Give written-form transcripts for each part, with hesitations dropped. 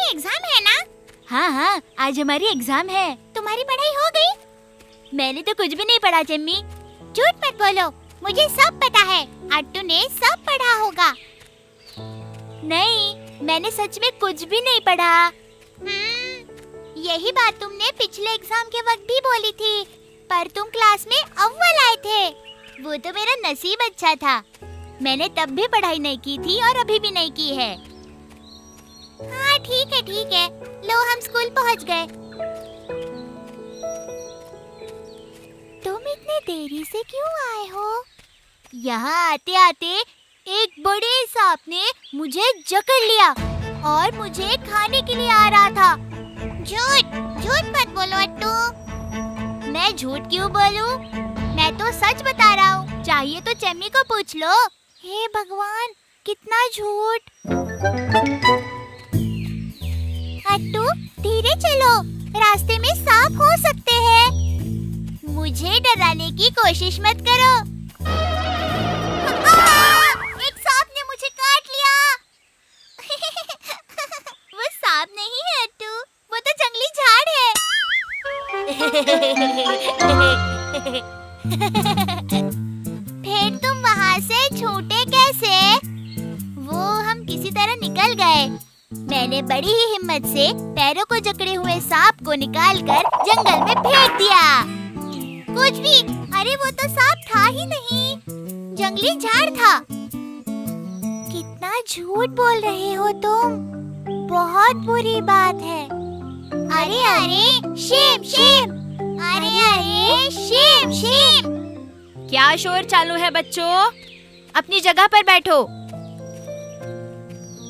Exam है ना? हाँ हाँ, आज हमारी एग्जाम है। तुम्हारी पढ़ाई हो गई? मैंने तो कुछ भी नहीं पढ़ा जम्मी। झूठ मत बोलो, मुझे सब पता है। अट्टू ने सब पढ़ा होगा। नहीं, मैंने सच में कुछ भी नहीं पढ़ा। यही बात तुमने पिछले एग्जाम के वक्त भी बोली थी, पर तुम क्लास में अव्वल आए थे। वो तो मेरा नसीब अच्छा था। मैंने तब भी पढ़ाई नहीं की थी और अभी भी नहीं की है। हाँ ठीक है। लो हम स्कूल पहुँच गए। तुम इतने देरी से क्यों आए हो? यहाँ आते आते एक बड़े सांप ने मुझे जकड़ लिया और मुझे खाने के लिए आ रहा था। झूठ मत बोलो अट्टू। मैं झूठ क्यों बोलूं? मैं तो सच बता रहा हूँ। चाहिए तो चम्मी को पूछ लो। हे भगवान, कितना झूठ। अट्टू धीरे चलो, रास्ते में सांप हो सकते हैं। मुझे डराने की कोशिश मत करो। एक सांप ने मुझे काट लिया। वो सांप नहीं है अट्टू, वो तो जंगली झाड़ है। फिर तुम वहाँ से छूटे कैसे? वो हम किसी तरह निकल गए। मैंने बड़ी ही हिम्मत से पैरों को जकड़े हुए सांप को निकालकर जंगल में फेंक दिया। कुछ भी? अरे वो तो सांप था ही नहीं, जंगली झाड़ था। कितना झूठ बोल रहे हो तुम, बहुत बुरी बात है। अरे शेम। अरे शेम। क्या शोर चालू है बच्चों? अपनी जगह पर बैठो।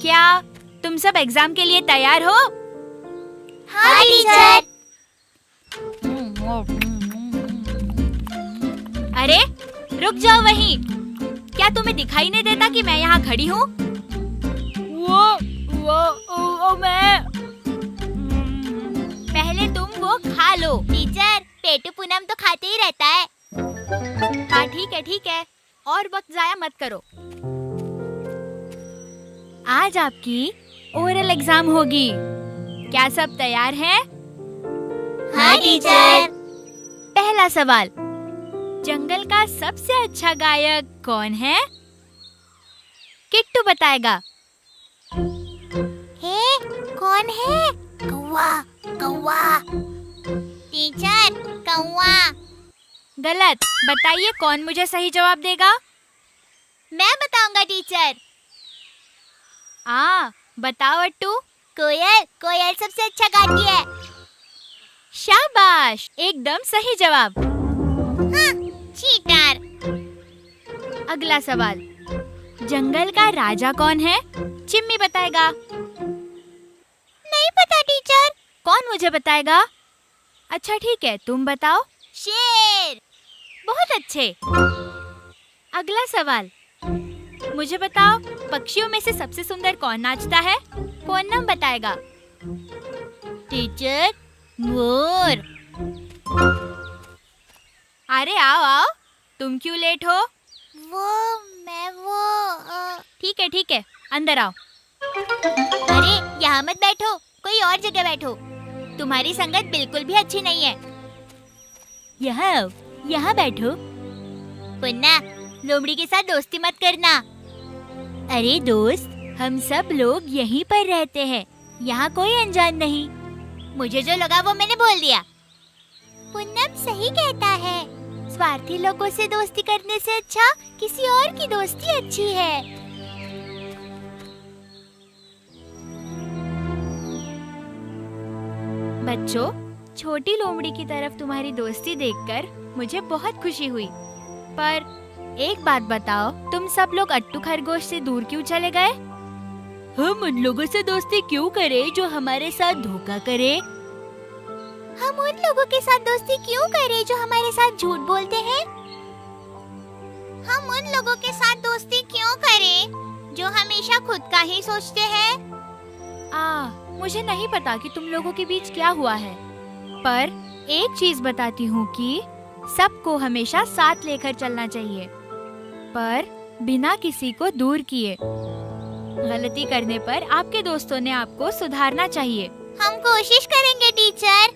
क्या तुम सब एग्जाम के लिए तैयार हो? हाँ टीचर। अरे रुक जाओ वहीं। क्या तुम्हें दिखाई नहीं देता कि मैं यहाँ खड़ी हूँ? वो मैं। पहले तुम वो खा लो। टीचर, पेटू पूनम तो खाते ही रहता है। हाँ ठीक है, और वक्त जाया मत करो। आज आपकी ओरल एग्जाम होगी। क्या सब तैयार हैं? हाँ टीचर। पहला सवाल, जंगल का सबसे अच्छा गायक कौन है? किट्टू बताएगा। कौन है? कौवा। टीचर, कौवा। गलत। बताइए कौन मुझे सही जवाब देगा? मैं बताऊंगा टीचर। बताओ अट्टू। कोयल सबसे अच्छा गाती है। शाबाश, एकदम सही जवाब। हाँ, चीटर। अगला सवाल, जंगल का राजा कौन है? चिम्मी बताएगा। नहीं पता टीचर। कौन मुझे बताएगा? अच्छा ठीक है, तुम बताओ। शेर। बहुत अच्छे। अगला सवाल, मुझे बताओ, पक्षियों में से सबसे सुंदर कौन नाचता है? पूनम बताएगा। टीचर, मोर। अरे आओ, तुम क्यों लेट हो? ठीक है, अंदर आओ। अरे यहाँ मत बैठो, कोई और जगह बैठो। तुम्हारी संगत बिल्कुल भी अच्छी नहीं है। यहाँ बैठो। पुन्ना, लोमड़ी के साथ दोस्ती मत करना। अरे दोस्त, हम सब लोग यहीं पर रहते हैं, यहाँ कोई अनजान नहीं। मुझे जो लगा वो मैंने बोल दिया। पुन्नम सही कहता है, स्वार्थी लोगों से दोस्ती करने से अच्छा किसी और की दोस्ती अच्छी है। बच्चों, छोटी लोमड़ी की तरफ तुम्हारी दोस्ती देखकर मुझे बहुत खुशी हुई। पर एक बात बताओ, तुम सब लोग अट्टू खरगोश से दूर क्यों चले गए? हम उन लोगों से दोस्ती क्यों करें जो हमारे साथ धोखा करे? हम उन लोगों के साथ दोस्ती क्यों करें जो हमारे साथ झूठ बोलते हैं? हम उन लोगों के साथ दोस्ती क्यों करें जो हमेशा खुद का ही सोचते हैं? मुझे नहीं पता कि तुम लोगों के बीच क्या हुआ है, पर एक चीज बताती हूँ कि सबको हमेशा साथ लेकर चलना चाहिए, पर बिना किसी को दूर किए। गलती करने पर आपके दोस्तों ने आपको सुधारना चाहिए। हम कोशिश करेंगे टीचर।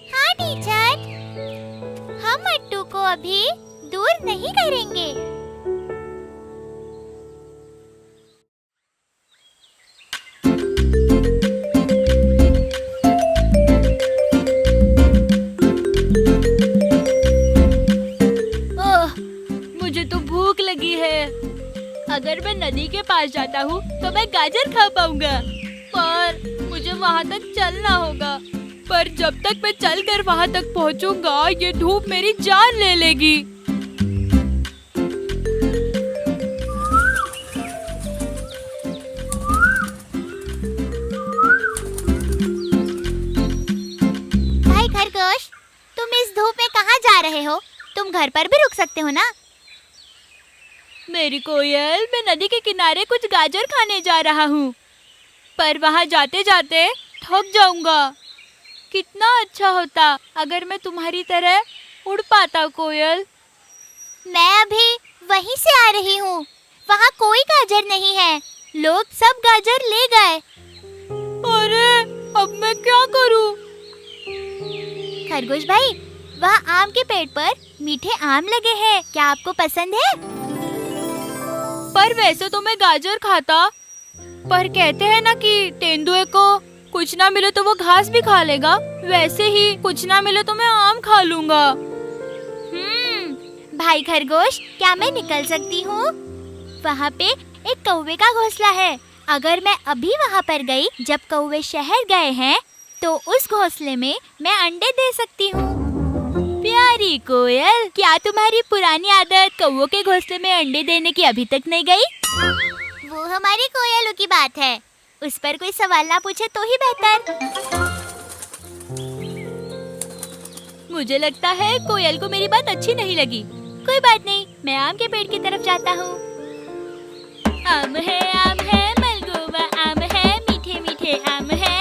हाँ टीचर, हम अट्टू को अभी दूर नहीं करेंगे। ओह, मुझे तो भूख लगी है। अगर मैं नदी के पास जाता हूँ तो मैं गाजर खा पाऊंगा, पर मुझे वहाँ तक चलना होगा। पर जब तक मैं चलकर वहाँ तक पहुँचूंगा, ये धूप मेरी जान ले लेगी। भाई खरगोश, तुम इस धूप में कहाँ जा रहे हो? तुम घर पर भी रुक सकते हो ना। मेरी कोयल, मैं नदी के किनारे कुछ गाजर खाने जा रहा हूँ, पर वहाँ जाते जाते थक जाऊंगा। कितना अच्छा होता अगर मैं तुम्हारी तरह उड़ पाता कोयल। मैं अभी वहीं से आ रही हूँ। वहाँ कोई गाजर नहीं है, लोग सब गाजर ले गए। अरे, अब मैं क्या करूँ? खरगोश भाई, वहाँ आम के पेड़ पर मीठे आम लगे हैं, क्या आपको पसंद है? पर वैसे तो मैं गाजर खाता, पर कहते हैं ना कि तेंदुए को कुछ ना मिले तो वो घास भी खा लेगा, वैसे ही कुछ ना मिले तो मैं आम खा लूंगा। भाई खरगोश, क्या मैं निकल सकती हूँ? वहाँ पे एक कौवे का घोंसला है। अगर मैं अभी वहाँ पर गई जब कौवे शहर गए हैं, तो उस घोंसले में मैं अंडे दे सकती हूँ। प्यारी कोयल, क्या तुम्हारी पुरानी आदत कौवों के घोंसले में अंडे देने की अभी तक नहीं गई? वो हमारी कोयलों की बात है, उस पर कोई सवाल ना पूछे तो ही बेहतर। मुझे लगता है कोयल को मेरी बात अच्छी नहीं लगी। कोई बात नहीं, मैं आम के पेड़ की तरफ जाता हूँ। आम है मलगोवा आम है, मीठे मीठे आम है।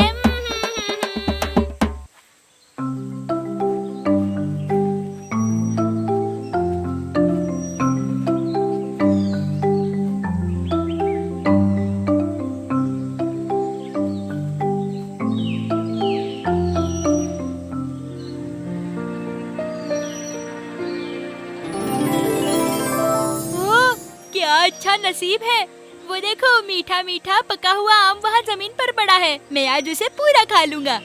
अच्छा नसीब है, वो देखो मीठा मीठा पका हुआ आम वहाँ जमीन पर पड़ा है। मैं आज उसे पूरा खा लूंगा।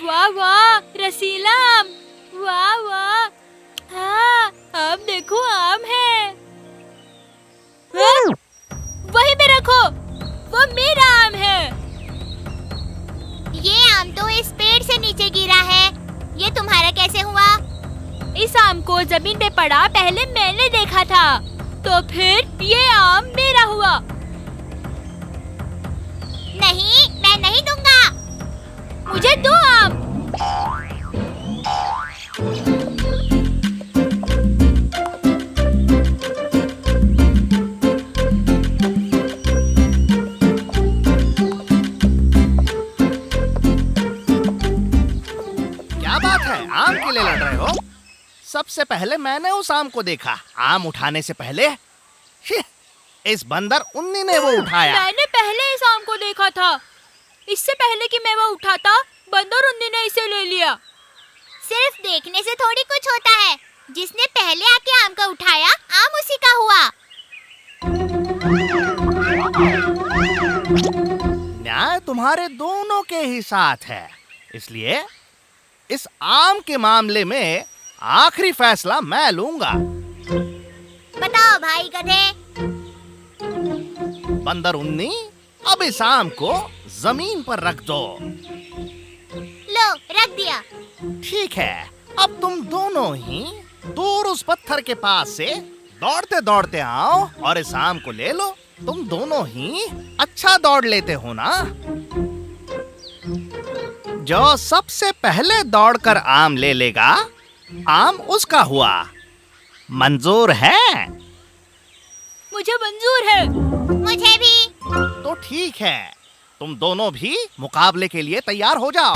वाह वाह, रसीला आम, वाह वाह। हाँ, अब देखो आम है। हाँ, वहीं पे रखो, वो मेरा आम है। ये आम तो इस पेड़ से नीचे गिरा है, ये तुम्हारा कैसे हुआ? इस आम को जमीन पे पड़ा पहले मैंने देखा था, तो फिर ये आम मेरा हुआ। नहीं, मैं नहीं दूंगा। मुझे दो आम। क्या बात है, आम के लिए लड़ रहे हो? सबसे पहले मैंने उस आम को देखा। आम उठाने से पहले इस बंदर उन्नी ने वो उठाया। मैंने पहले इस आम को देखा था। इससे पहले कि मैं वो उठाता, बंदर उन्नी ने इसे ले लिया। सिर्फ देखने से थोड़ी कुछ होता है। जिसने पहले आके आम को उठाया, आम उसी का हुआ। न्याय तुम्हारे दोनों के ही साथ है, इसलिए इस आम के मामले में आखिरी फैसला मैं लूंगा। बताओ भाई गधे। बंदर उन्नी, अब इस आम को जमीन पर रख दो। लो, रख दिया। ठीक है, अब तुम दोनों ही दूर उस पत्थर के पास से दौड़ते दौड़ते आओ और इस आम को ले लो। तुम दोनों ही अच्छा दौड़ लेते हो ना। जो सबसे पहले दौड़कर आम ले लेगा, आम उसका हुआ। मंजूर है? मुझे मंजूर है। मुझे भी। तो ठीक है, तुम दोनों भी मुकाबले के लिए तैयार हो जाओ।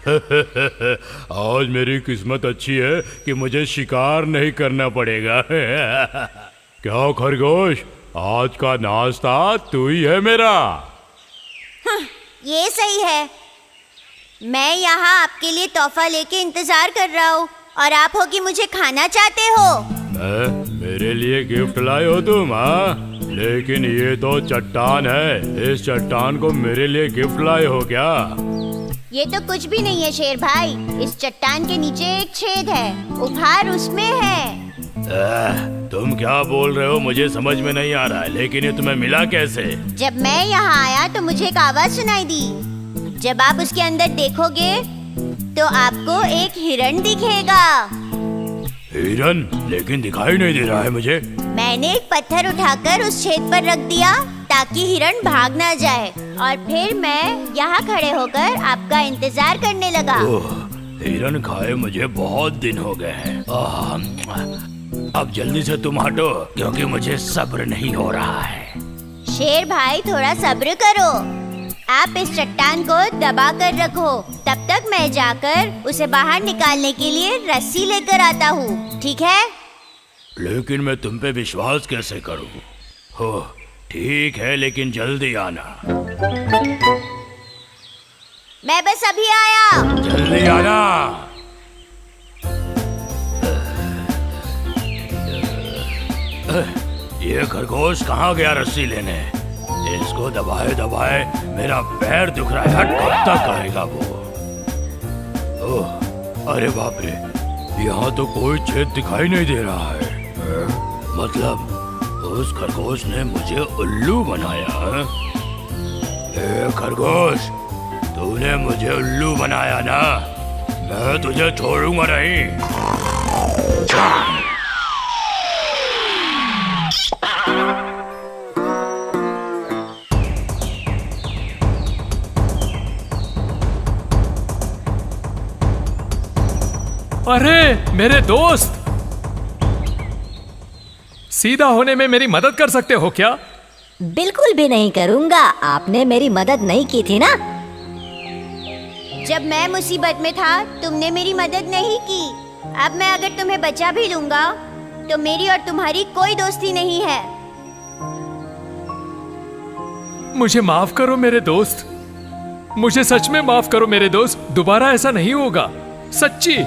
आज मेरी किस्मत अच्छी है कि मुझे शिकार नहीं करना पड़ेगा। क्या खरगोश, आज का नाश्ता तू ही है मेरा। ये सही है। मैं यहाँ आपके लिए तोहफा लेके इंतजार कर रहा हूँ और आप हो कि मुझे खाना चाहते हो। मेरे लिए गिफ्ट लाए हो तुम? हाँ, लेकिन ये तो चट्टान है। इस चट्टान को मेरे लिए गिफ्ट लाए हो क्या? ये तो कुछ भी नहीं है शेर भाई। इस चट्टान के नीचे एक छेद है, उपहार उसमें है। तुम क्या बोल रहे हो? मुझे समझ में नहीं आ रहा है। लेकिन ये तुम्हें मिला कैसे? जब मैं यहाँ आया तो मुझे एक आवाज सुनाई दी। जब आप उसके अंदर देखोगे तो आपको एक हिरण दिखेगा। हिरन? लेकिन दिखाई नहीं दे रहा है मुझे। मैंने एक पत्थर उठाकर उस छेद पर रख दिया ताकि हिरण भाग ना जाए, और फिर मैं यहाँ खड़े होकर आपका इंतजार करने लगा। ओह, हिरन खाए मुझे बहुत दिन हो गए हैं। अब जल्दी से तुम हटो, क्योंकि मुझे सब्र नहीं हो रहा है। शेर भाई थोड़ा सब्र करो। आप इस चट्टान को दबा कर रखो, तब तक मैं जाकर उसे बाहर निकालने के लिए रस्सी लेकर आता हूँ, ठीक है? लेकिन मैं तुम पे विश्वास कैसे करूँ? हो, ठीक है, लेकिन जल्दी आना। मैं बस अभी आया। जल्दी आना। ये खरगोश कहाँ गया रस्सी लेने? इसको दबाए दबाए मेरा पैर दुख रहा है। हट, कब तक आएगा वो? ओह, अरे बाप रे, यहाँ तो कोई छेद दिखाई नहीं दे रहा है। मतलब उस खरगोश ने मुझे उल्लू बनाया। ए खरगोश, तूने मुझे उल्लू बनाया ना? मैं तुझे छोड़ूंगा नहीं। अरे मेरे दोस्त, सीधा होने में मेरी मदद कर सकते हो क्या? बिल्कुल भी नहीं करूंगा। आपने मेरी मदद नहीं की थी ना? जब मैं मुसीबत में था तुमने मेरी मदद नहीं की। अब मैं अगर तुम्हें बचा भी लूंगा तो मेरी और तुम्हारी कोई दोस्ती नहीं है। मुझे माफ करो मेरे दोस्त, मुझे सच में माफ करो मेरे दोस्त। दोबारा ऐसा नहीं होगा, सच्ची।